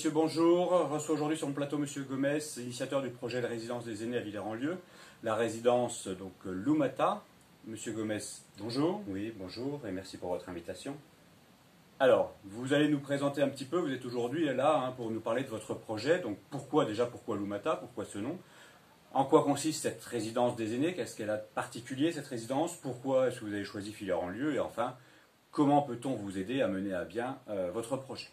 Monsieur, bonjour. Reçoit aujourd'hui sur mon plateau Monsieur Gomez, initiateur du projet de résidence des aînés à Villers-en-Lieu, la résidence donc Lumata. Monsieur Gomez, bonjour. Oui, bonjour et merci pour votre invitation. Alors, vous allez nous présenter un petit peu, vous êtes aujourd'hui là pour nous parler de votre projet. Donc pourquoi Lumata, pourquoi ce nom? En quoi consiste cette résidence des aînés? Qu'est-ce qu'elle a de particulier cette résidence? Pourquoi est-ce que vous avez choisi Villers-en-Lieu? Et enfin, comment peut-on vous aider à mener à bien votre projet?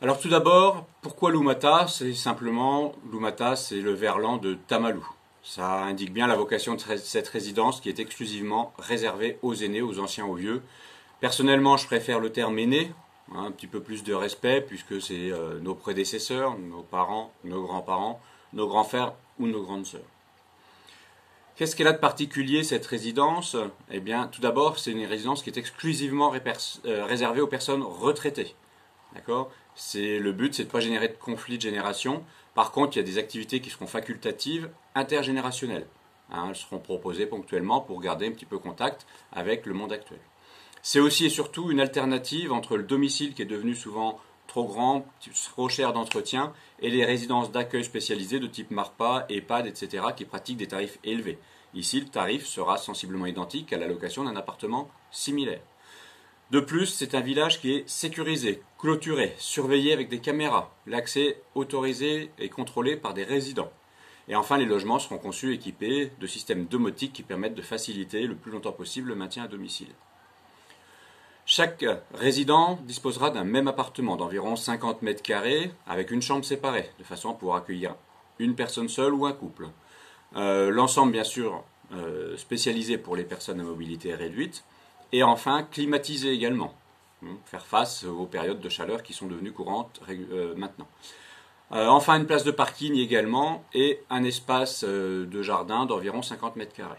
Alors tout d'abord, pourquoi Lumata? C'est simplement, Lumata c'est le verlan de Tamalou. Ça indique bien la vocation de cette résidence qui est exclusivement réservée aux aînés, aux anciens, aux vieux. Personnellement, je préfère le terme aîné, un petit peu plus de respect puisque c'est nos prédécesseurs, nos parents, nos grands-parents, nos grands frères ou nos grandes sœurs. Qu'est-ce qu'elle a de particulier cette résidence? Eh bien, tout d'abord, c'est une résidence qui est exclusivement réservée aux personnes retraitées. D'accord? Le but, c'est de ne pas générer de conflits de génération. Par contre, il y a des activités qui seront facultatives, intergénérationnelles. Elles seront proposées ponctuellement pour garder un petit peu contact avec le monde actuel. C'est aussi et surtout une alternative entre le domicile qui est devenu souvent trop grand, trop cher d'entretien, et les résidences d'accueil spécialisées de type MARPA, EHPAD, etc. qui pratiquent des tarifs élevés. Ici, le tarif sera sensiblement identique à la location d'un appartement similaire. De plus, c'est un village qui est sécurisé, clôturé, surveillé avec des caméras, l'accès autorisé et contrôlé par des résidents. Et enfin, les logements seront conçus équipés de systèmes domotiques qui permettent de faciliter le plus longtemps possible le maintien à domicile. Chaque résident disposera d'un même appartement d'environ 50 mètres carrés avec une chambre séparée, de façon à pouvoir accueillir une personne seule ou un couple. L'ensemble, bien sûr, spécialisé pour les personnes à mobilité réduite. Et enfin, climatisé également, faire face aux périodes de chaleur qui sont devenues courantes maintenant. Enfin, une place de parking également et un espace de jardin d'environ 50 mètres carrés.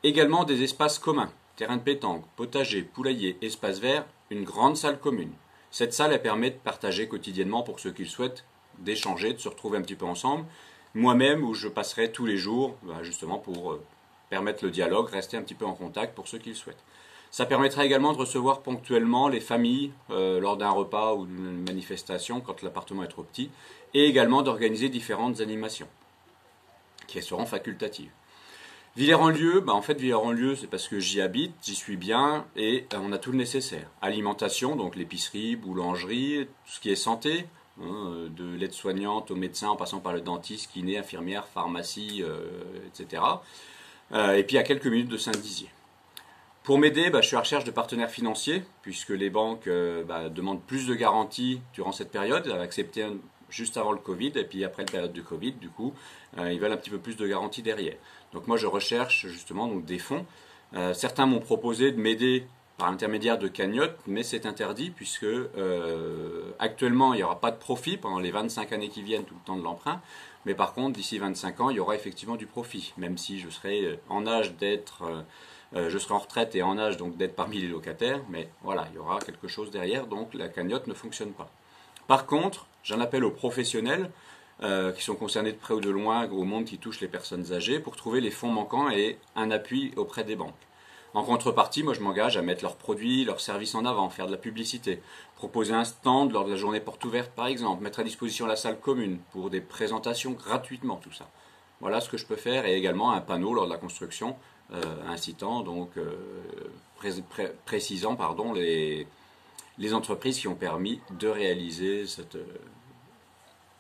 Également des espaces communs, terrain de pétanque, potager, poulailler, espace vert, une grande salle commune. Cette salle, elle permet de partager quotidiennement pour ceux qui le souhaitent, d'échanger, de se retrouver un petit peu ensemble. Moi-même, où je passerai tous les jours, justement pour permettre le dialogue, rester un petit peu en contact pour ceux qui le souhaitent. Ça permettra également de recevoir ponctuellement les familles lors d'un repas ou d'une manifestation quand l'appartement est trop petit, et également d'organiser différentes animations qui seront facultatives. Villers-en-Lieu, en fait Villers-en-Lieu c'est parce que j'y habite, j'y suis bien et on a tout le nécessaire. Alimentation, donc l'épicerie, boulangerie, tout ce qui est santé, de l'aide-soignante au médecin en passant par le dentiste, kiné, infirmière, pharmacie, etc. Et puis à quelques minutes de Saint-Dizier. Pour m'aider, je suis à la recherche de partenaires financiers, puisque les banques demandent plus de garanties durant cette période. Elles avaient accepté juste avant le Covid, et puis après la période du Covid, du coup, ils veulent un petit peu plus de garanties derrière. Donc moi, je recherche justement donc, des fonds. Certains m'ont proposé de m'aider par l'intermédiaire de cagnottes, mais c'est interdit, puisque actuellement, il n'y aura pas de profit pendant les 25 années qui viennent, tout le temps de l'emprunt. Mais par contre, d'ici 25 ans, il y aura effectivement du profit, même si je serai en âge d'être... je serai en retraite et en âge donc d'être parmi les locataires, mais voilà, il y aura quelque chose derrière, donc la cagnotte ne fonctionne pas. Par contre, j'en appelle aux professionnels qui sont concernés de près ou de loin au monde qui touche les personnes âgées pour trouver les fonds manquants et un appui auprès des banques. En contrepartie, moi je m'engage à mettre leurs produits, leurs services en avant, faire de la publicité, proposer un stand lors de la journée porte ouverte par exemple, mettre à disposition la salle commune pour des présentations gratuitement, tout ça. Voilà ce que je peux faire et également un panneau lors de la construction incitant, donc précisant pardon, les entreprises qui ont permis de réaliser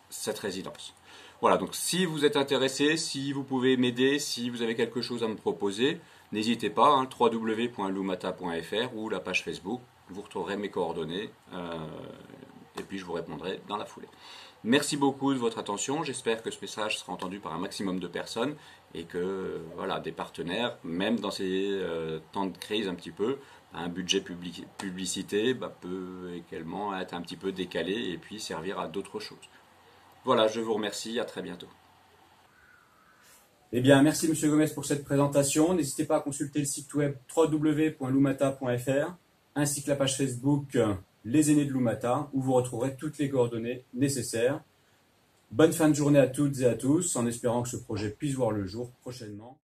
cette résidence. Voilà, donc si vous êtes intéressé, si vous pouvez m'aider, si vous avez quelque chose à me proposer, n'hésitez pas, www.lumata.fr ou la page Facebook, vous retrouverez mes coordonnées et puis je vous répondrai dans la foulée. Merci beaucoup de votre attention, j'espère que ce message sera entendu par un maximum de personnes et que voilà, des partenaires, même dans ces temps de crise un petit peu, un budget publicité peut également être un petit peu décalé et puis servir à d'autres choses. Voilà, je vous remercie, à très bientôt. Eh bien, merci Monsieur Gomez pour cette présentation. N'hésitez pas à consulter le site web www.lumata.fr ainsi que la page Facebook Les Aînés de Lumata où vous retrouverez toutes les coordonnées nécessaires. Bonne fin de journée à toutes et à tous en espérant que ce projet puisse voir le jour prochainement.